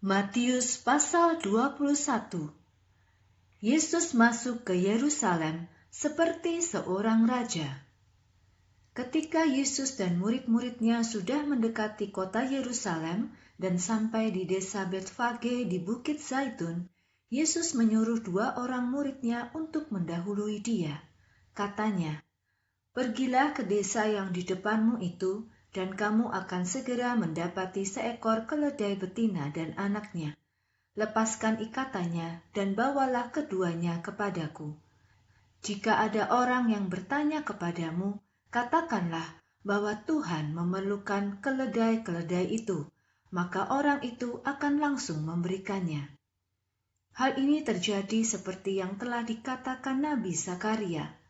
Matius pasal 21. Yesus masuk ke Yerusalem seperti seorang raja. Ketika Yesus dan murid-muridnya sudah mendekati kota Yerusalem dan sampai di desa Betfage di Bukit Zaitun, Yesus menyuruh 2 orang muridnya untuk mendahului dia. Katanya, "Pergilah ke desa yang di depanmu itu, dan kamu akan segera mendapati seekor keledai betina dan anaknya. Lepaskan ikatannya dan bawalah keduanya kepadaku. Jika ada orang yang bertanya kepadamu, katakanlah bahwa Tuhan memerlukan keledai-keledai itu, maka orang itu akan langsung memberikannya." Hal ini terjadi seperti yang telah dikatakan Nabi Zakaria.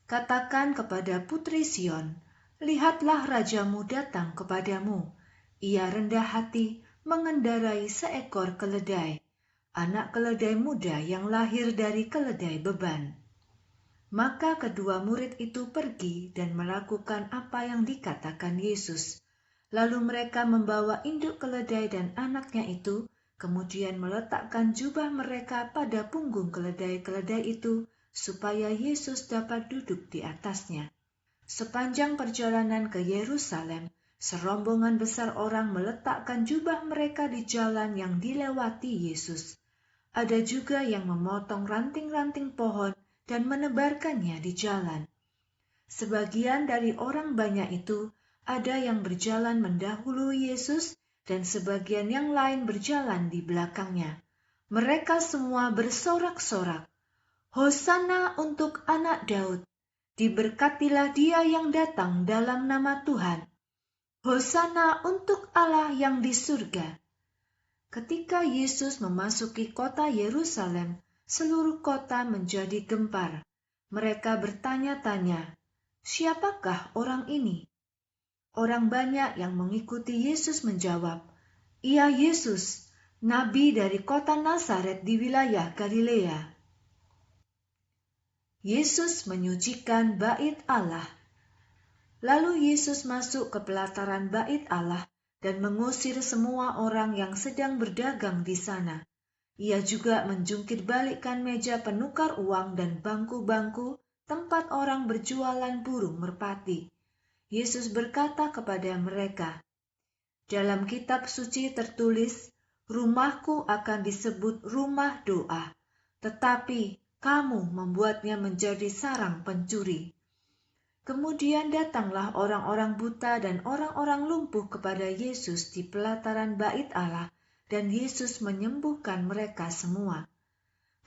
"Katakan kepada putri Sion, lihatlah rajamu datang kepadamu. Ia rendah hati, mengendarai seekor keledai, anak keledai muda yang lahir dari keledai beban." Maka kedua murid itu pergi dan melakukan apa yang dikatakan Yesus. Lalu mereka membawa induk keledai dan anaknya itu, kemudian meletakkan jubah mereka pada punggung keledai-keledai itu, supaya Yesus dapat duduk di atasnya. Sepanjang perjalanan ke Yerusalem, serombongan besar orang meletakkan jubah mereka di jalan yang dilewati Yesus. Ada juga yang memotong ranting-ranting pohon dan menebarkannya di jalan. Sebagian dari orang banyak itu ada yang berjalan mendahului Yesus dan sebagian yang lain berjalan di belakangnya. Mereka semua bersorak-sorak, "Hosana untuk anak Daud, diberkatilah dia yang datang dalam nama Tuhan. Hosana untuk Allah yang di surga." Ketika Yesus memasuki kota Yerusalem, seluruh kota menjadi gempar. Mereka bertanya-tanya, "Siapakah orang ini?" Orang banyak yang mengikuti Yesus menjawab, "Ia Yesus, nabi dari kota Nazaret di wilayah Galilea." Yesus menyucikan bait Allah. Lalu Yesus masuk ke pelataran bait Allah dan mengusir semua orang yang sedang berdagang di sana. Ia juga menjungkir balikkan meja penukar uang dan bangku-bangku tempat orang berjualan burung merpati. Yesus berkata kepada mereka, "Dalam kitab suci tertulis, rumahku akan disebut rumah doa, tetapi kamu membuatnya menjadi sarang pencuri." Kemudian datanglah orang-orang buta dan orang-orang lumpuh kepada Yesus di pelataran bait Allah, dan Yesus menyembuhkan mereka semua.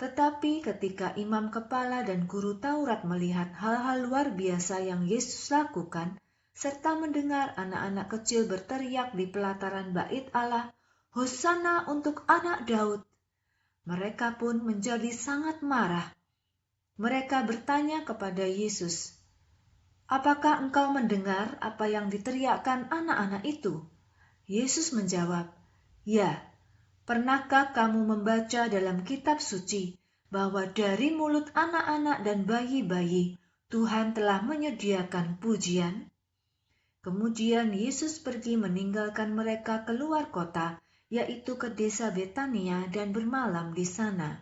Tetapi ketika imam kepala dan guru Taurat melihat hal-hal luar biasa yang Yesus lakukan, serta mendengar anak-anak kecil berteriak di pelataran bait Allah, "Hosana untuk anak Daud," mereka pun menjadi sangat marah. Mereka bertanya kepada Yesus, "Apakah engkau mendengar apa yang diteriakkan anak-anak itu?" Yesus menjawab, "Ya, pernahkah kamu membaca dalam kitab suci bahwa dari mulut anak-anak dan bayi-bayi Tuhan telah menyediakan pujian?" Kemudian Yesus pergi meninggalkan mereka keluar kota, yaitu ke desa Betania, dan bermalam di sana.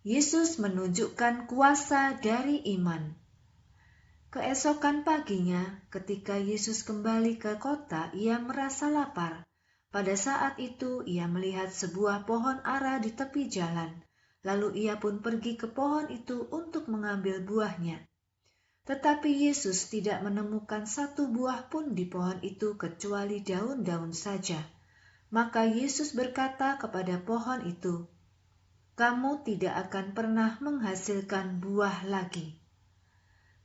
Yesus menunjukkan kuasa dari iman. Keesokan paginya, ketika Yesus kembali ke kota, ia merasa lapar. Pada saat itu, ia melihat sebuah pohon ara di tepi jalan. Lalu ia pun pergi ke pohon itu untuk mengambil buahnya. Tetapi Yesus tidak menemukan satu buah pun di pohon itu kecuali daun-daun saja. Maka Yesus berkata kepada pohon itu, "Kamu tidak akan pernah menghasilkan buah lagi."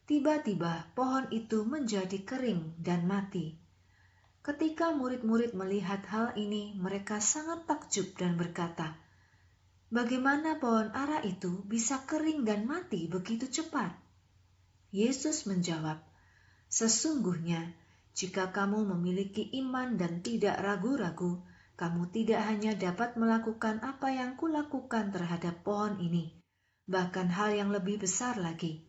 Tiba-tiba pohon itu menjadi kering dan mati. Ketika murid-murid melihat hal ini, mereka sangat takjub dan berkata, "Bagaimana pohon ara itu bisa kering dan mati begitu cepat?" Yesus menjawab, "Sesungguhnya, jika kamu memiliki iman dan tidak ragu-ragu, kamu tidak hanya dapat melakukan apa yang kulakukan terhadap pohon ini, bahkan hal yang lebih besar lagi.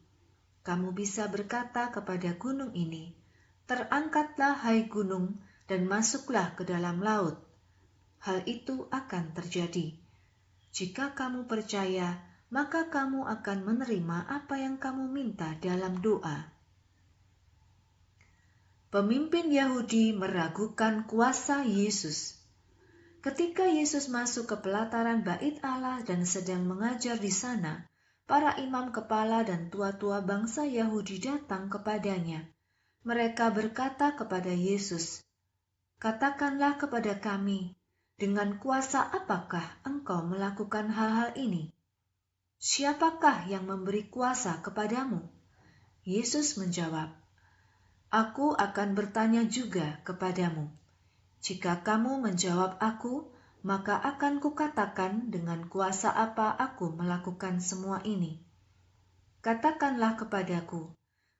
Kamu bisa berkata kepada gunung ini, 'Terangkatlah hai gunung, dan masuklah ke dalam laut.' hal itu akan terjadi. Jika kamu percaya, maka kamu akan menerima apa yang kamu minta dalam doa. Pemimpin Yahudi meragukan kuasa Yesus. Ketika Yesus masuk ke pelataran Bait Allah dan sedang mengajar di sana, para imam kepala dan tua-tua bangsa Yahudi datang kepadanya. Mereka berkata kepada Yesus, "Katakanlah kepada kami, dengan kuasa apakah engkau melakukan hal-hal ini? Siapakah yang memberi kuasa kepadamu?" Yesus menjawab, "Aku akan bertanya juga kepadamu. Jika kamu menjawab aku, maka akan kukatakan dengan kuasa apa aku melakukan semua ini. Katakanlah kepadaku,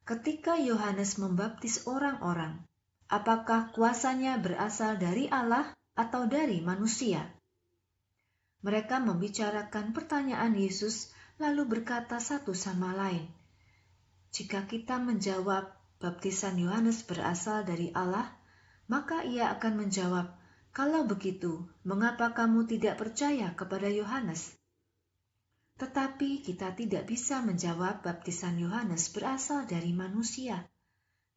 ketika Yohanes membaptis orang-orang, apakah kuasanya berasal dari Allah atau dari manusia?" Mereka membicarakan pertanyaan Yesus lalu berkata satu sama lain, "Jika kita menjawab baptisan Yohanes berasal dari Allah, maka ia akan menjawab, 'Kalau begitu, mengapa kamu tidak percaya kepada Yohanes?' Tetapi kita tidak bisa menjawab baptisan Yohanes berasal dari manusia.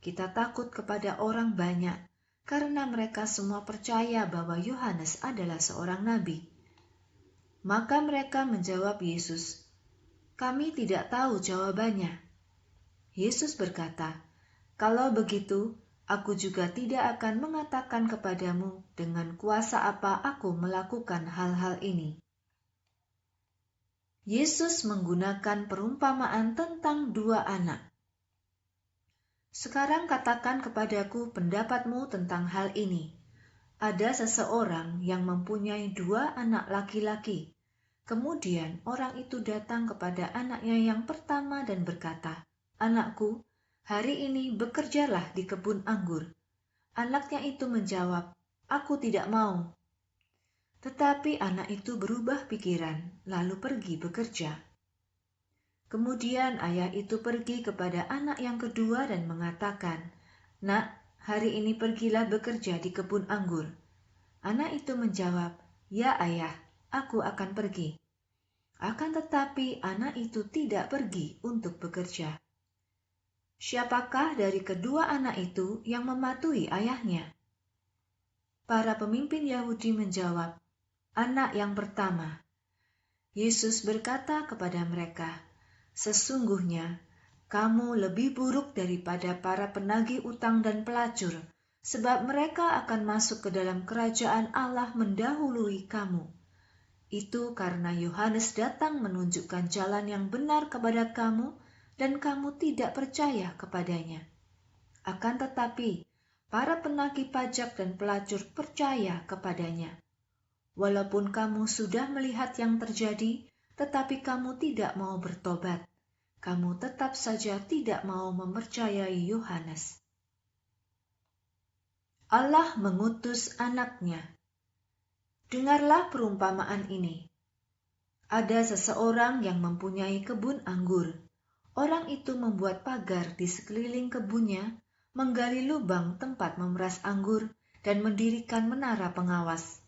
Kita takut kepada orang banyak, karena mereka semua percaya bahwa Yohanes adalah seorang nabi." Maka mereka menjawab Yesus, "Kami tidak tahu jawabannya." Yesus berkata, "Kalau begitu, aku juga tidak akan mengatakan kepadamu dengan kuasa apa aku melakukan hal-hal ini." Yesus menggunakan perumpamaan tentang dua anak. "Sekarang katakan kepadaku pendapatmu tentang hal ini. Ada seseorang yang mempunyai dua anak laki-laki. Kemudian orang itu datang kepada anaknya yang pertama dan berkata, 'Anakku, hari ini bekerjalah di kebun anggur.' Anaknya itu menjawab, 'Aku tidak mau.' Tetapi anak itu berubah pikiran, lalu pergi bekerja. Kemudian ayah itu pergi kepada anak yang kedua dan mengatakan, 'Nak, hari ini pergilah bekerja di kebun anggur.' Anak itu menjawab, 'Ya ayah, aku akan pergi.' Akan tetapi anak itu tidak pergi untuk bekerja. Siapakah dari kedua anak itu yang mematuhi ayahnya?" Para pemimpin Yahudi menjawab, "Anak yang pertama." Yesus berkata kepada mereka, "Sesungguhnya kamu lebih buruk daripada para penagih utang dan pelacur, sebab mereka akan masuk ke dalam kerajaan Allah mendahului kamu. Itu karena Yohanes datang menunjukkan jalan yang benar kepada kamu, dan kamu tidak percaya kepadanya. Akan tetapi, para penagih pajak dan pelacur percaya kepadanya. Walaupun kamu sudah melihat yang terjadi, tetapi kamu tidak mau bertobat. Kamu tetap saja tidak mau mempercayai Yohanes." Allah mengutus anaknya. Dengarlah perumpamaan ini. Ada seseorang yang mempunyai kebun anggur. Orang itu membuat pagar di sekeliling kebunnya, menggali lubang tempat memeras anggur, dan mendirikan menara pengawas.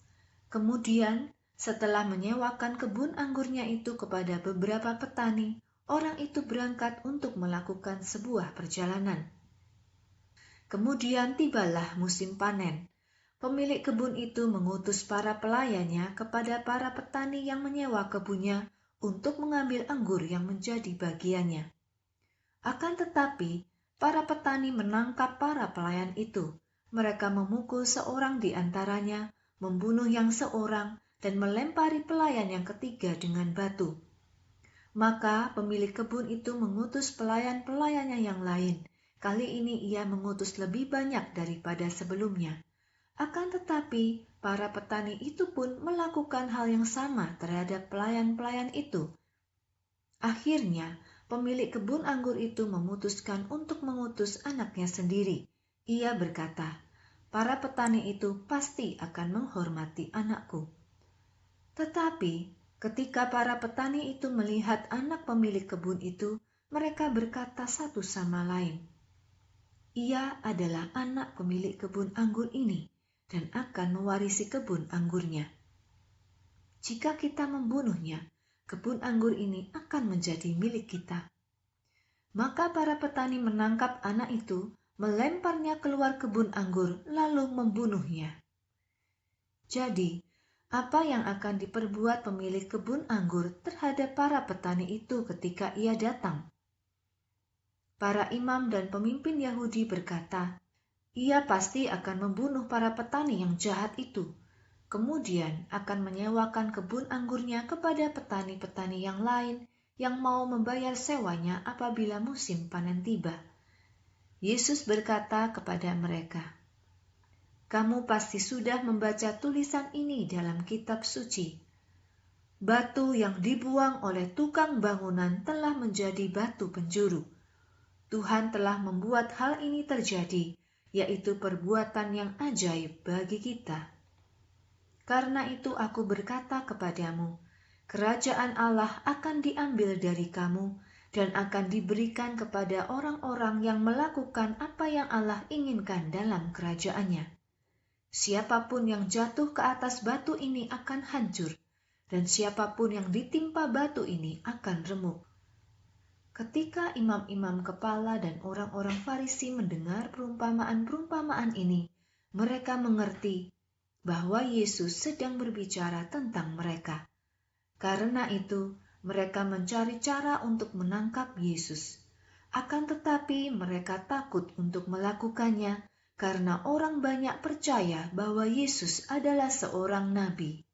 Kemudian, setelah menyewakan kebun anggurnya itu kepada beberapa petani, orang itu berangkat untuk melakukan sebuah perjalanan. Kemudian tibalah musim panen. Pemilik kebun itu mengutus para pelayannya kepada para petani yang menyewa kebunnya untuk mengambil anggur yang menjadi bagiannya. Akan tetapi, para petani menangkap para pelayan itu. Mereka memukul seorang di antaranya, membunuh yang seorang, dan melempari pelayan yang ketiga dengan batu. Maka pemilik kebun itu mengutus pelayan-pelayannya yang lain. Kali ini ia mengutus lebih banyak daripada sebelumnya. Akan tetapi, para petani itu pun melakukan hal yang sama terhadap pelayan-pelayan itu. Akhirnya, pemilik kebun anggur itu memutuskan untuk mengutus anaknya sendiri. Ia berkata, "Para petani itu pasti akan menghormati anakku." Tetapi, ketika para petani itu melihat anak pemilik kebun itu, mereka berkata satu sama lain, "Ia adalah anak pemilik kebun anggur ini, dan akan mewarisi kebun anggurnya. Jika kita membunuhnya, kebun anggur ini akan menjadi milik kita." Maka para petani menangkap anak itu, melemparnya keluar kebun anggur, lalu membunuhnya. Jadi, apa yang akan diperbuat pemilik kebun anggur terhadap para petani itu ketika ia datang? Para imam dan pemimpin Yahudi berkata, "Ia pasti akan membunuh para petani yang jahat itu, kemudian akan menyewakan kebun anggurnya kepada petani-petani yang lain yang mau membayar sewanya apabila musim panen tiba." Yesus berkata kepada mereka, "Kamu pasti sudah membaca tulisan ini dalam kitab suci. Batu yang dibuang oleh tukang bangunan telah menjadi batu penjuru. Tuhan telah membuat hal ini terjadi, yaitu perbuatan yang ajaib bagi kita. Karena itu aku berkata kepadamu, kerajaan Allah akan diambil dari kamu dan akan diberikan kepada orang-orang yang melakukan apa yang Allah inginkan dalam kerajaannya. Siapapun yang jatuh ke atas batu ini akan hancur, dan siapapun yang ditimpa batu ini akan remuk." Ketika imam-imam kepala dan orang-orang Farisi mendengar perumpamaan-perumpamaan ini, mereka mengerti bahwa Yesus sedang berbicara tentang mereka. Karena itu, mereka mencari cara untuk menangkap Yesus. Akan tetapi mereka takut untuk melakukannya, karena orang banyak percaya bahwa Yesus adalah seorang nabi.